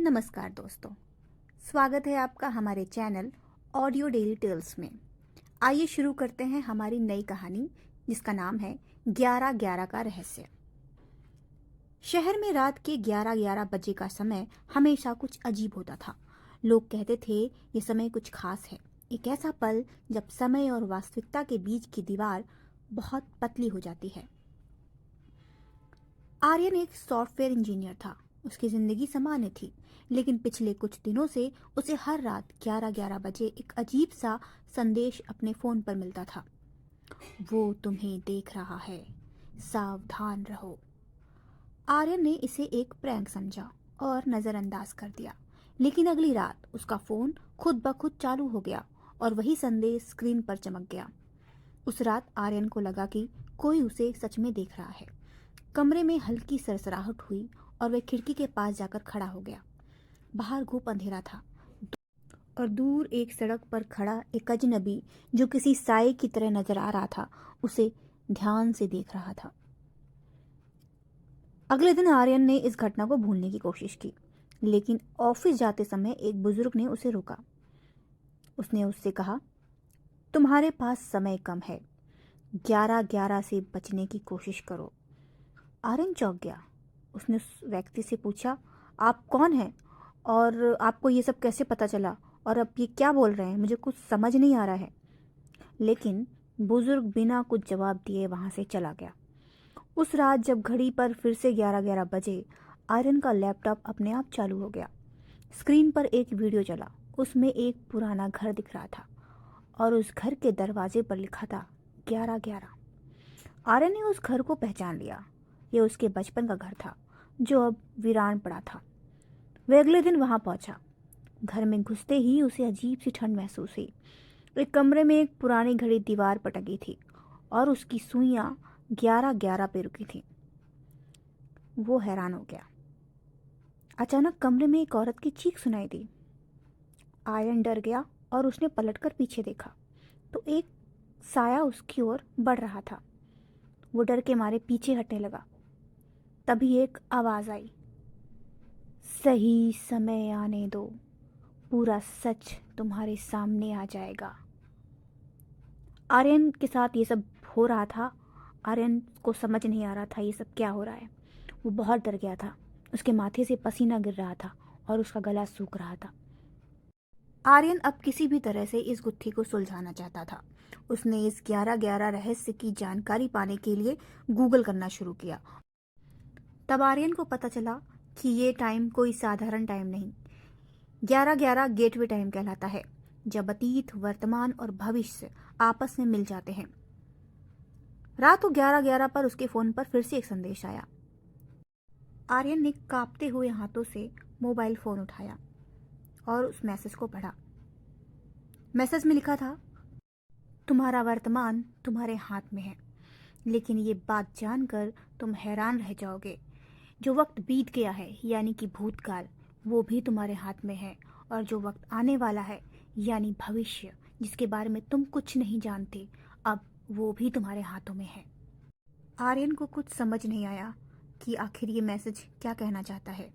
नमस्कार दोस्तों, स्वागत है आपका हमारे चैनल ऑडियो डेली टेल्स में। आइए शुरू करते हैं हमारी नई कहानी जिसका नाम है 11-11 का रहस्य। शहर में रात के 11-11 बजे का समय हमेशा कुछ अजीब होता था। लोग कहते थे ये समय कुछ खास है, एक ऐसा पल जब समय और वास्तविकता के बीच की दीवार बहुत पतली हो जाती है। आर्यन एक सॉफ्टवेयर इंजीनियर था। उसकी जिंदगी सामान्य थी, लेकिन पिछले कुछ दिनों से उसे हर रात 11-11 बजे एक अजीब सा संदेश अपने फोन पर मिलता था। वो तुम्हें देख रहा है, सावधान रहो। आर्यन ने इसे एक प्रैंक समझा और नजरअंदाज कर दिया, लेकिन अगली रात उसका फोन खुद ब खुद चालू हो गया और वही संदेश स्क्रीन पर चमक गया। उस रात आर्यन को लगा कि कोई उसे सच में देख रहा है। कमरे में हल्की सरसराहट हुई और वह खिड़की के पास जाकर खड़ा हो गया। बाहर घूप अंधेरा था और दूर एक सड़क पर खड़ा एक अजनबी जो किसी साए की तरह नजर आ रहा था, उसे ध्यान से देख रहा था। अगले दिन आर्यन ने इस घटना को भूलने की कोशिश की, लेकिन ऑफिस जाते समय एक बुजुर्ग ने उसे रोका। उसने उससे कहा, तुम्हारे पास समय कम है, 11-11 से बचने की कोशिश करो। आर्यन चौंक गया। उसने उस व्यक्ति से पूछा, आप कौन हैं और आपको ये सब कैसे पता चला, और अब ये क्या बोल रहे हैं, मुझे कुछ समझ नहीं आ रहा है। लेकिन बुजुर्ग बिना कुछ जवाब दिए वहां से चला गया। उस रात जब घड़ी पर फिर से 11-11 बजे, आर्यन का लैपटॉप अपने आप चालू हो गया। स्क्रीन पर एक वीडियो चला। उसमें एक पुराना घर दिख रहा था और उस घर के दरवाजे पर लिखा था 11-11। आर्यन ने उस घर को पहचान लिया। ये उसके बचपन का घर था जो अब वीरान पड़ा था। वह अगले दिन वहां पहुंचा। घर में घुसते ही उसे अजीब सी ठंड महसूस हुई। एक कमरे में एक पुरानी घड़ी दीवार पर टंगी थी और उसकी सुइयां 11-11 पे रुकी थी। वो हैरान हो गया। अचानक कमरे में एक औरत की चीख सुनाई दी। आर्यन डर गया और उसने पलटकर पीछे देखा तो एक साया उसकी ओर बढ़ रहा था। वो डर के मारे पीछे हटने लगा। तभी एक आवाज आई, सही समय आने दो, पूरा सच तुम्हारे सामने आ जाएगा। आर्यन के साथ ये सब हो रहा था। आर्यन को समझ नहीं आ रहा था ये सब क्या हो रहा है। वो बहुत डर गया था। उसके माथे से पसीना गिर रहा था और उसका गला सूख रहा था। आर्यन अब किसी भी तरह से इस गुत्थी को सुलझाना चाहता था। उसने इस 11-11 रहस्य की जानकारी पाने के लिए गूगल करना शुरू किया। तब आर्यन को पता चला कि ये टाइम कोई साधारण टाइम नहीं, 11-11 गेटवे टाइम कहलाता है, जब अतीत, वर्तमान और भविष्य आपस में मिल जाते हैं। रात को 11-11 पर उसके फोन पर फिर से एक संदेश आया। आर्यन ने कांपते हुए हाथों से मोबाइल फोन उठाया और उस मैसेज को पढ़ा। मैसेज में लिखा था, तुम्हारा वर्तमान तुम्हारे हाथ में है, लेकिन ये बात जानकर तुम हैरान रह जाओगे, जो वक्त बीत गया है यानी कि भूतकाल, वो भी तुम्हारे हाथ में है, और जो वक्त आने वाला है यानी भविष्य, जिसके बारे में तुम कुछ नहीं जानते, अब वो भी तुम्हारे हाथों में है। आर्यन को कुछ समझ नहीं आया कि आखिर ये मैसेज क्या कहना चाहता है।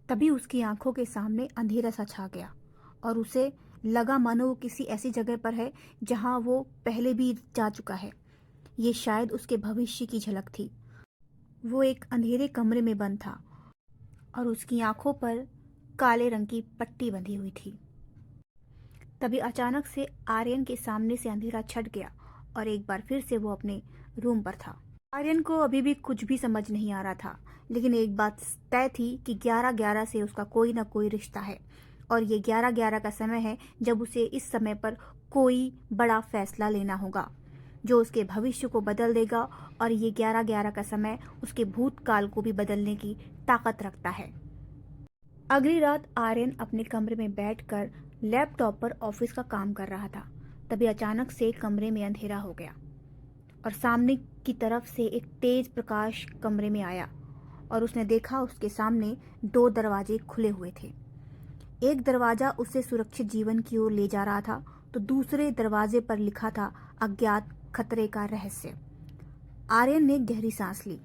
तभी उसकी आंखों के सामने अंधेरा सा छा गया और उसे लगा मानो वो किसी ऐसी जगह पर है जहां वो पहले भी जा चुका है। ये शायद उसके भविष्य की झलक थी। वो एक अंधेरे कमरे में बंद था और उसकी आंखों पर काले रंग की पट्टी बंधी हुई थी। तभी अचानक से आर्यन के सामने से अंधेरा छट गया और एक बार फिर से वो अपने रूम पर था। आर्यन को अभी भी कुछ भी समझ नहीं आ रहा था, लेकिन एक बात तय थी कि 11-11 से उसका कोई ना कोई रिश्ता है और ये 11-11 का समय है जब उसे इस समय पर कोई बड़ा फैसला लेना होगा जो उसके भविष्य को बदल देगा, और ये 11-11 का समय उसके भूतकाल को भी बदलने की ताकत रखता है। अगली रात आर्यन अपने कमरे में बैठकर लैपटॉप पर ऑफिस का काम कर रहा था। तभी अचानक से कमरे में अंधेरा हो गया और सामने की तरफ से एक तेज प्रकाश कमरे में आया और उसने देखा उसके सामने दो दरवाजे खुले हुए थे। एक दरवाजा उसे सुरक्षित जीवन की ओर ले जा रहा था तो दूसरे दरवाजे पर लिखा था अज्ञात खतरे का रहस्य। आर्यन ने गहरी सांस ली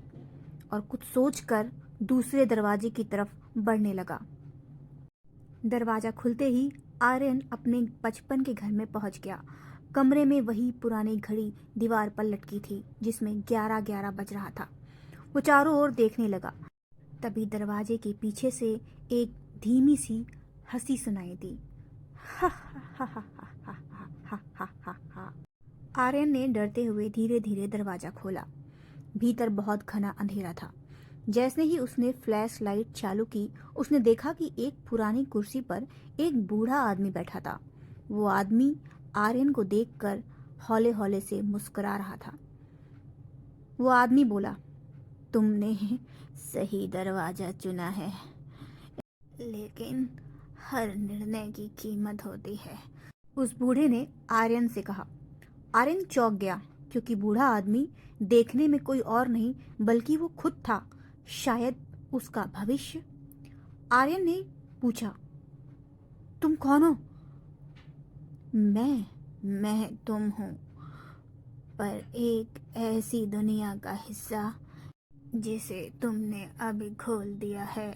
और कुछ सोचकर दूसरे दरवाजे की तरफ बढ़ने लगा। दरवाज़ा खुलते ही आर्यन अपने बचपन के घर में पहुंच गया। कमरे में वही पुरानी घड़ी दीवार पर लटकी थी जिसमें 11:11 बज रहा था। वो चारों ओर देखने लगा। तभी दरवाजे के पीछे से एक धीमी सी हंसी सुनाई दी। हा हा हा हा हा हा हा हा हा हा। आर्यन ने डरते हुए धीरे धीरे दरवाजा खोला। भीतर बहुत घना अंधेरा था। जैसे ही उसने फ्लैश लाइट चालू की, उसने देखा कि एक पुरानी कुर्सी पर एक बूढ़ा आदमी बैठा था। वो आदमी आर्यन को देखकर हौले हौले से मुस्कुरा रहा था। वो आदमी बोला, तुमने सही दरवाजा चुना है, लेकिन हर निर्णय की कीमत होती है। उस बूढ़े ने आर्यन से कहा। आर्यन चौंक गया क्योंकि बूढ़ा आदमी देखने में कोई और नहीं बल्कि वो खुद था, शायद उसका भविष्य। आर्यन ने पूछा, तुम कौन हो? मैं तुम हूँ, पर एक ऐसी दुनिया का हिस्सा जिसे तुमने अभी खोल दिया है,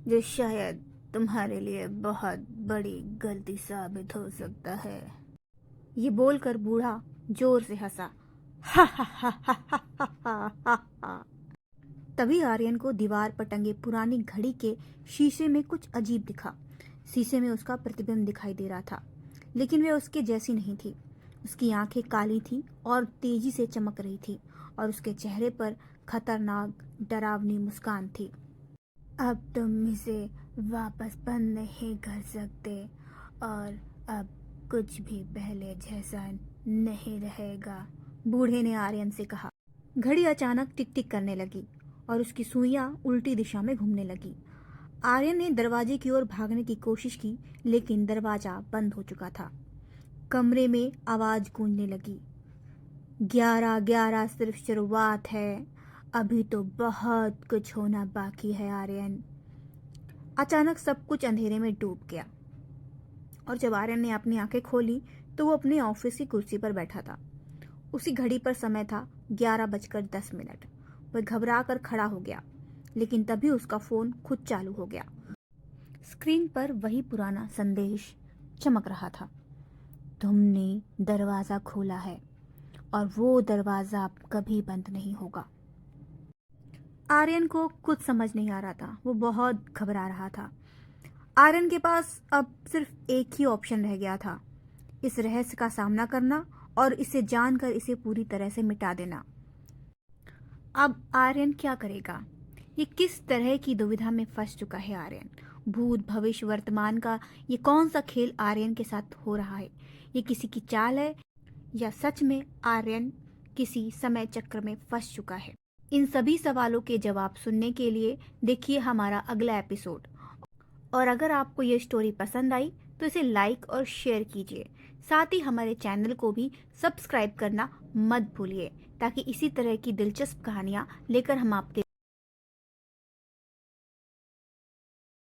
जो शायद तुम्हारे लिए बहुत बड़ी गलती साबित हो सकता है। ये बोलकर बूढ़ा जोर से हंसा। हा हा हा हा हा हा हा हा। तभी आर्यन को दीवार पर टंगे पुरानी घड़ी के शीशे में कुछ अजीब दिखा। शीशे में उसका प्रतिबिंब दिखाई दे रहा था, लेकिन वह उसके जैसी नहीं थी। उसकी आंखें काली थी और तेजी से चमक रही थी, और उसके चेहरे पर खतरनाक डरावनी मुस्कान थी। अब तुम इसे वापस बंद नहीं कर सकते, और अब कुछ भी पहले जैसा नहीं रहेगा, बूढ़े ने आर्यन से कहा। घड़ी अचानक टिक टिक करने लगी और उसकी सुइयां उल्टी दिशा में घूमने लगी। आर्यन ने दरवाजे की ओर भागने की कोशिश की, लेकिन दरवाजा बंद हो चुका था। कमरे में आवाज गूंजने लगी। 11:11 सिर्फ शुरुआत है, अभी तो बहुत कुछ होना बाकी है आर्यन। अचानक सब कुछ अंधेरे में डूब गया, और जब आर्यन ने अपनी आंखें खोली तो वो अपने ऑफिस की कुर्सी पर बैठा था। उसी घड़ी पर समय था 11:10। वह घबरा कर खड़ा हो गया, लेकिन तभी उसका फोन खुद चालू हो गया। स्क्रीन पर वही पुराना संदेश चमक रहा था। तुमने दरवाजा खोला है, और वो दरवाजा अब कभी बंद नहीं होगा। आर्यन को कुछ समझ नहीं आ रहा था। वो बहुत घबरा रहा था। आर्यन के पास अब सिर्फ एक ही ऑप्शन रह गया था, इस रहस्य का सामना करना और इसे जानकर इसे पूरी तरह से मिटा देना। अब आर्यन क्या करेगा? ये किस तरह की दुविधा में फंस चुका है आर्यन? भूत, भविष्य, वर्तमान का ये कौन सा खेल आर्यन के साथ हो रहा है? ये किसी की चाल है, या सच में आर्यन किसी समय चक्र में फंस चुका है? इन सभी सवालों के जवाब सुनने के लिए देखिए हमारा अगला एपिसोड। और अगर आपको ये स्टोरी पसंद आई तो इसे लाइक और शेयर कीजिए। साथ ही हमारे चैनल को भी सब्सक्राइब करना मत भूलिए, ताकि इसी तरह की दिलचस्प कहानियाँ लेकर हम आपके